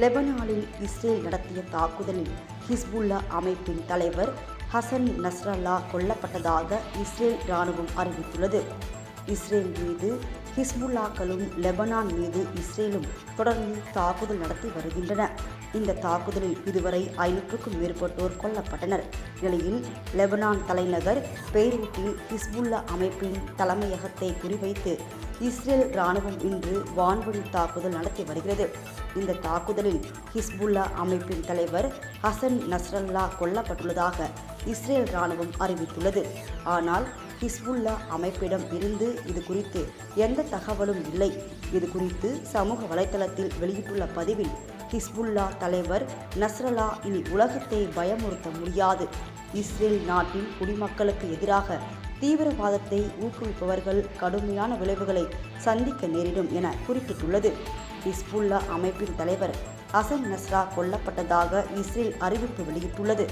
லெபனானில் இஸ்ரேல் நடத்திய தாக்குதலில் ஹிஸ்புல்லா அமைப்பின் தலைவர் ஹசன் நஸ்ரல்லா கொல்லப்பட்டதாக இஸ்ரேல் இராணுவம் அறிவித்துள்ளது. இஸ்ரேல் மீது ஹிஸ்புல்லாக்களும் லெபனான் மீது இஸ்ரேலும் தொடர்ந்து தாக்குதல் நடத்தி வருகின்றன. இந்த தாக்குதலில் இதுவரை 500க்கும் மேற்பட்டோர் கொல்லப்பட்டனர். நிலையில் லெபனான் தலைநகர் பெய்ரூட்டில் ஹிஸ்புல்லா அமைப்பின் தலைமையகத்தை குறிவைத்து இஸ்ரேல் இராணுவம் இன்று வான்வழி தாக்குதல் நடத்தி வருகிறது. இந்த தாக்குதலில் ஹிஸ்புல்லா அமைப்பின் தலைவர் ஹசன் நஸ்ரல்லா கொல்லப்பட்டுள்ளதாக இஸ்ரேல் இராணுவம் அறிவித்துள்ளது. ஆனால் ஹிஸ்புல்லா அமைப்பிடம் இருந்து இது குறித்து எந்த தகவலும் இல்லை. இது குறித்து சமூக வலைதளத்தில் வெளியிட்டுள்ள பதிவில் ஹிஸ்புல்லா தலைவர் நஸ்ரல்லா இனி உலகத்தை பயமுறுத்த முடியாது. இஸ்ரேல் நாட்டின் குடிமக்களுக்கு எதிராக தீவிரவாதத்தை ஊக்குவிப்பவர்கள் கடுமையான விளைவுகளை சந்திக்க நேரிடும் என குறிப்பிட்டுள்ளது. ஹிஸ்புல்லா அமைப்பின் தலைவர் ஹசன் நஸ்ரா கொல்லப்பட்டதாக இஸ்ரேல் அறிவிப்பு வெளியிட்டுள்ளது.